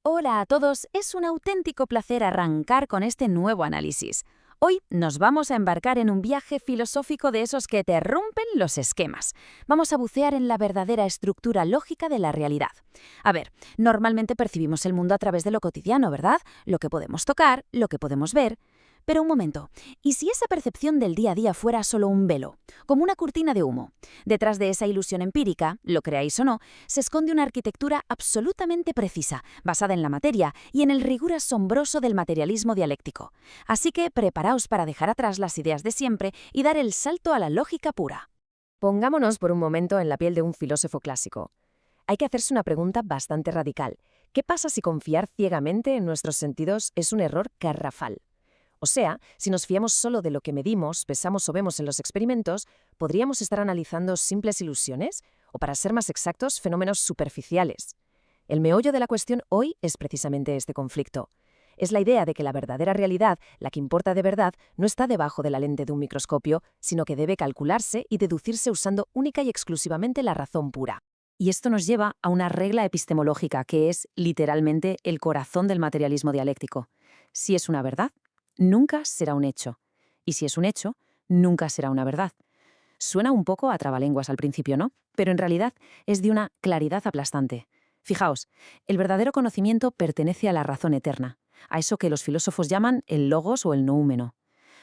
Hola a todos, es un auténtico placer arrancar con este nuevo análisis. Hoy nos vamos a embarcar en un viaje filosófico de esos que te rompen los esquemas. Vamos a bucear en la verdadera estructura lógica de la realidad. A ver, normalmente percibimos el mundo a través de lo cotidiano, ¿verdad? Lo que podemos tocar, lo que podemos ver. Pero un momento, ¿y si esa percepción del día a día fuera solo un velo, como una cortina de humo? Detrás de esa ilusión empírica, lo creáis o no, se esconde una arquitectura absolutamente precisa, basada en la materia y en el rigor asombroso del materialismo dialéctico. Así que preparaos para dejar atrás las ideas de siempre y dar el salto a la lógica pura. Pongámonos por un momento en la piel de un filósofo clásico. Hay que hacerse una pregunta bastante radical. ¿Qué pasa si confiar ciegamente en nuestros sentidos es un error garrafal? O sea, si nos fiamos solo de lo que medimos, pesamos o vemos en los experimentos, ¿podríamos estar analizando simples ilusiones? O, para ser más exactos, fenómenos superficiales. El meollo de la cuestión hoy es precisamente este conflicto. Es la idea de que la verdadera realidad, la que importa de verdad, no está debajo de la lente de un microscopio, sino que debe calcularse y deducirse usando única y exclusivamente la razón pura. Y esto nos lleva a una regla epistemológica que es, literalmente, el corazón del materialismo dialéctico. Si es una verdad, nunca será un hecho. Y si es un hecho, nunca será una verdad. Suena un poco a trabalenguas al principio, ¿no? Pero en realidad es de una claridad aplastante. Fijaos, el verdadero conocimiento pertenece a la razón eterna, a eso que los filósofos llaman el logos o el noúmeno.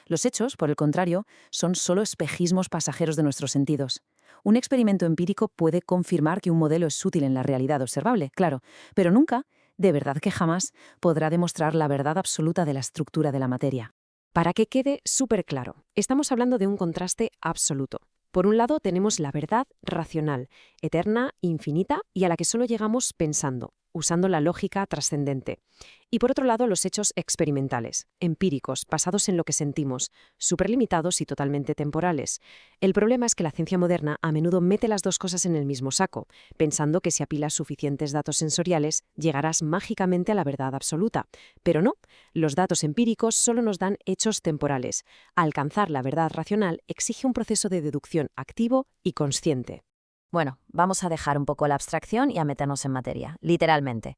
Los hechos, por el contrario, son solo espejismos pasajeros de nuestros sentidos. Un experimento empírico puede confirmar que un modelo es útil en la realidad observable, claro, pero nunca, de verdad que jamás, podrá demostrar la verdad absoluta de la estructura de la materia. Para que quede súper claro, estamos hablando de un contraste absoluto. Por un lado tenemos la verdad racional, eterna, infinita y a la que solo llegamos pensando, usando la lógica trascendente. Y por otro lado los hechos experimentales, empíricos, basados en lo que sentimos, superlimitados y totalmente temporales. El problema es que la ciencia moderna a menudo mete las dos cosas en el mismo saco, pensando que si apilas suficientes datos sensoriales llegarás mágicamente a la verdad absoluta. Pero no, los datos empíricos solo nos dan hechos temporales. Alcanzar la verdad racional exige un proceso de deducción activo y consciente. Bueno, vamos a dejar un poco la abstracción y a meternos en materia, literalmente.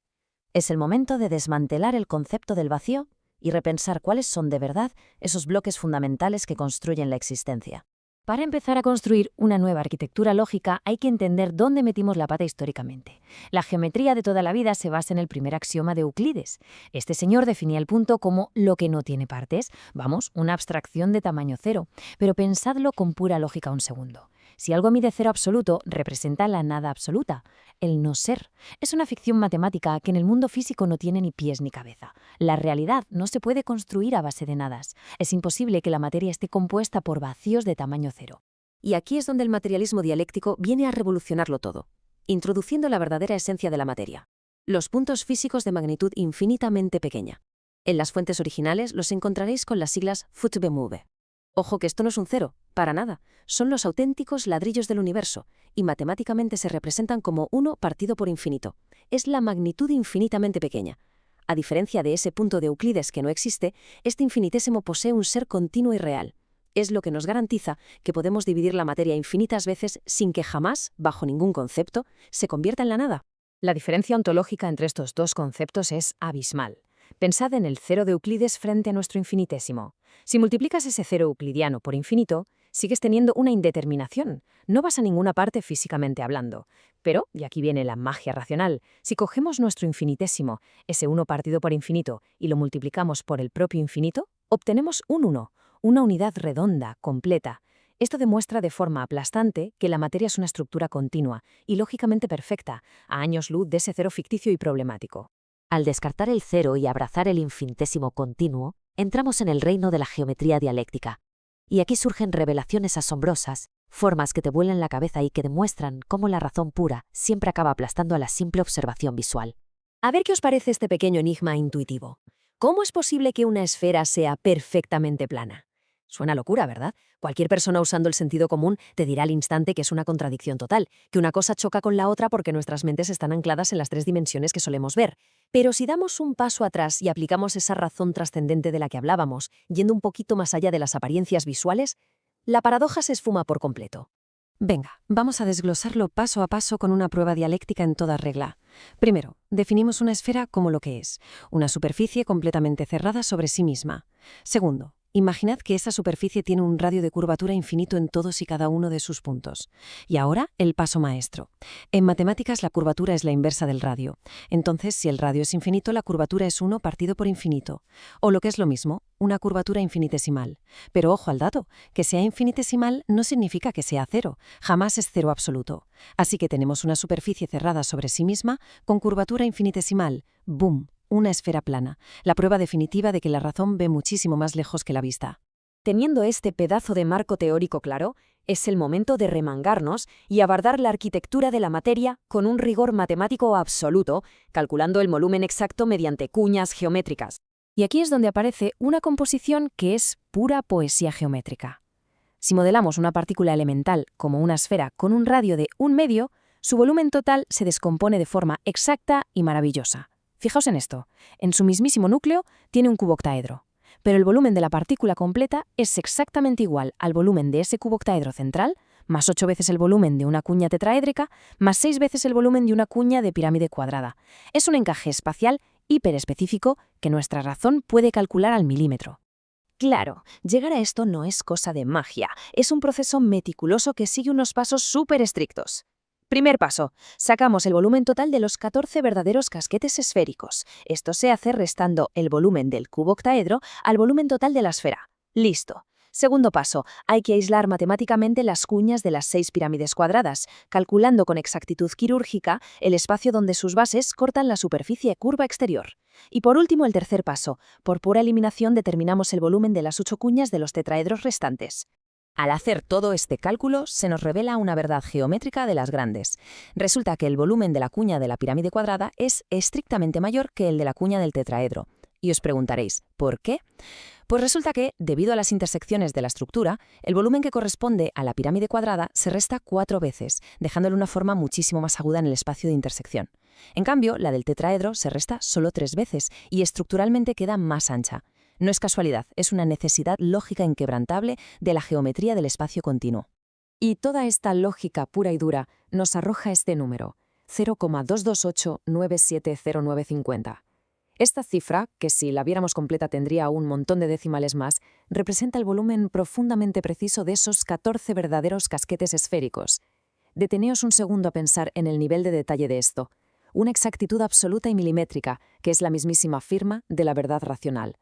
Es el momento de desmantelar el concepto del vacío y repensar cuáles son de verdad esos bloques fundamentales que construyen la existencia. Para empezar a construir una nueva arquitectura lógica hay que entender dónde metimos la pata históricamente. La geometría de toda la vida se basa en el primer axioma de Euclides. Este señor definía el punto como lo que no tiene partes, vamos, una abstracción de tamaño cero. Pero pensadlo con pura lógica un segundo. Si algo mide cero absoluto, representa la nada absoluta, el no ser. Es una ficción matemática que en el mundo físico no tiene ni pies ni cabeza. La realidad no se puede construir a base de nadas. Es imposible que la materia esté compuesta por vacíos de tamaño cero. Y aquí es donde el materialismo dialéctico viene a revolucionarlo todo, introduciendo la verdadera esencia de la materia. Los puntos físicos de magnitud infinitamente pequeña. En las fuentes originales los encontraréis con las siglas FUTB-MOVE. Ojo que esto no es un cero, para nada. Son los auténticos ladrillos del universo, y matemáticamente se representan como 1 partido por infinito. Es la magnitud infinitamente pequeña. A diferencia de ese punto de Euclides que no existe, este infinitésimo posee un ser continuo y real. Es lo que nos garantiza que podemos dividir la materia infinitas veces sin que jamás, bajo ningún concepto, se convierta en la nada. La diferencia ontológica entre estos dos conceptos es abismal. Pensad en el cero de Euclides frente a nuestro infinitésimo. Si multiplicas ese cero euclidiano por infinito, sigues teniendo una indeterminación. No vas a ninguna parte físicamente hablando. Pero, y aquí viene la magia racional, si cogemos nuestro infinitésimo, ese 1 partido por infinito, y lo multiplicamos por el propio infinito, obtenemos un 1, una unidad redonda, completa. Esto demuestra de forma aplastante que la materia es una estructura continua y lógicamente perfecta, a años luz de ese cero ficticio y problemático. Al descartar el cero y abrazar el infinitésimo continuo, entramos en el reino de la geometría dialéctica. Y aquí surgen revelaciones asombrosas, formas que te vuelan la cabeza y que demuestran cómo la razón pura siempre acaba aplastando a la simple observación visual. A ver qué os parece este pequeño enigma intuitivo. ¿Cómo es posible que una esfera sea perfectamente plana? Suena locura, ¿verdad? Cualquier persona usando el sentido común te dirá al instante que es una contradicción total, que una cosa choca con la otra porque nuestras mentes están ancladas en las 3 dimensiones que solemos ver. Pero si damos un paso atrás y aplicamos esa razón trascendente de la que hablábamos, yendo un poquito más allá de las apariencias visuales, la paradoja se esfuma por completo. Venga, vamos a desglosarlo paso a paso con una prueba dialéctica en toda regla. Primero, definimos una esfera como lo que es, una superficie completamente cerrada sobre sí misma. Segundo, imaginad que esa superficie tiene un radio de curvatura infinito en todos y cada uno de sus puntos. Y ahora, el paso maestro. En matemáticas la curvatura es la inversa del radio. Entonces, si el radio es infinito, la curvatura es 1 partido por infinito. O lo que es lo mismo, una curvatura infinitesimal. Pero ojo al dato, que sea infinitesimal no significa que sea cero, jamás es cero absoluto. Así que tenemos una superficie cerrada sobre sí misma con curvatura infinitesimal. ¡Boom! Una esfera plana, la prueba definitiva de que la razón ve muchísimo más lejos que la vista. Teniendo este pedazo de marco teórico claro, es el momento de remangarnos y abordar la arquitectura de la materia con un rigor matemático absoluto, calculando el volumen exacto mediante cuñas geométricas. Y aquí es donde aparece una composición que es pura poesía geométrica. Si modelamos una partícula elemental como una esfera con un radio de 1 medio, su volumen total se descompone de forma exacta y maravillosa. Fijaos en esto, en su mismísimo núcleo tiene un cuboctaedro, pero el volumen de la partícula completa es exactamente igual al volumen de ese cuboctaedro central, más 8 veces el volumen de una cuña tetraédrica, más 6 veces el volumen de una cuña de pirámide cuadrada. Es un encaje espacial hiperespecífico que nuestra razón puede calcular al milímetro. Claro, llegar a esto no es cosa de magia, es un proceso meticuloso que sigue unos pasos súper estrictos. Primer paso, sacamos el volumen total de los 14 verdaderos casquetes esféricos. Esto se hace restando el volumen del cubo octaedro al volumen total de la esfera. Listo. Segundo paso, hay que aislar matemáticamente las cuñas de las 6 pirámides cuadradas, calculando con exactitud quirúrgica el espacio donde sus bases cortan la superficie curva exterior. Y por último, el tercer paso, por pura eliminación determinamos el volumen de las 8 cuñas de los tetraedros restantes. Al hacer todo este cálculo, se nos revela una verdad geométrica de las grandes. Resulta que el volumen de la cuña de la pirámide cuadrada es estrictamente mayor que el de la cuña del tetraedro. Y os preguntaréis, ¿por qué? Pues resulta que, debido a las intersecciones de la estructura, el volumen que corresponde a la pirámide cuadrada se resta 4 veces, dejándole una forma muchísimo más aguda en el espacio de intersección. En cambio, la del tetraedro se resta solo 3 veces y estructuralmente queda más ancha. No es casualidad, es una necesidad lógica inquebrantable de la geometría del espacio continuo. Y toda esta lógica pura y dura nos arroja este número, 0,228970950. Esta cifra, que si la viéramos completa tendría un montón de decimales más, representa el volumen profundamente preciso de esos 14 verdaderos casquetes esféricos. Deteneos un segundo a pensar en el nivel de detalle de esto. Una exactitud absoluta y milimétrica, que es la mismísima firma de la verdad racional.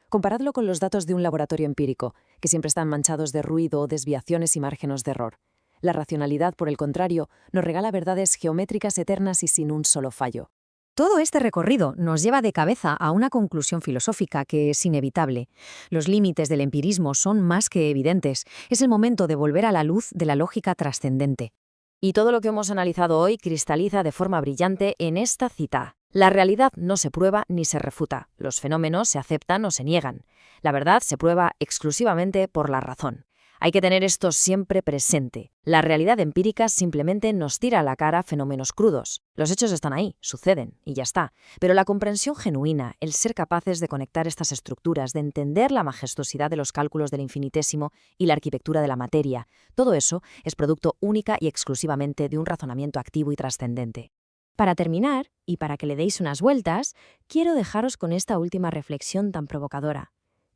Comparadlo con los datos de un laboratorio empírico, que siempre están manchados de ruido, desviaciones y márgenes de error. La racionalidad, por el contrario, nos regala verdades geométricas eternas y sin un solo fallo. Todo este recorrido nos lleva de cabeza a una conclusión filosófica que es inevitable. Los límites del empirismo son más que evidentes. Es el momento de volver a la luz de la lógica trascendente. Y todo lo que hemos analizado hoy cristaliza de forma brillante en esta cita. La realidad no se prueba ni se refuta. Los fenómenos se aceptan o se niegan. La verdad se prueba exclusivamente por la razón. Hay que tener esto siempre presente. La realidad empírica simplemente nos tira a la cara fenómenos crudos. Los hechos están ahí, suceden, y ya está. Pero la comprensión genuina, el ser capaces de conectar estas estructuras, de entender la majestuosidad de los cálculos del infinitésimo y la arquitectura de la materia, todo eso es producto única y exclusivamente de un razonamiento activo y trascendente. Para terminar, y para que le deis unas vueltas, quiero dejaros con esta última reflexión tan provocadora.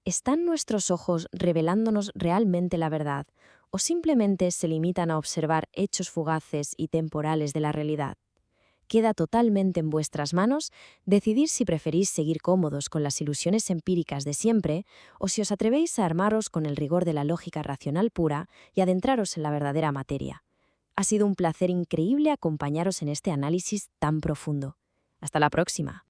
¿Están nuestros ojos revelándonos realmente la verdad o simplemente se limitan a observar hechos fugaces y temporales de la realidad? Queda totalmente en vuestras manos decidir si preferís seguir cómodos con las ilusiones empíricas de siempre o si os atrevéis a armaros con el rigor de la lógica racional pura y adentraros en la verdadera materia. Ha sido un placer increíble acompañaros en este análisis tan profundo. Hasta la próxima.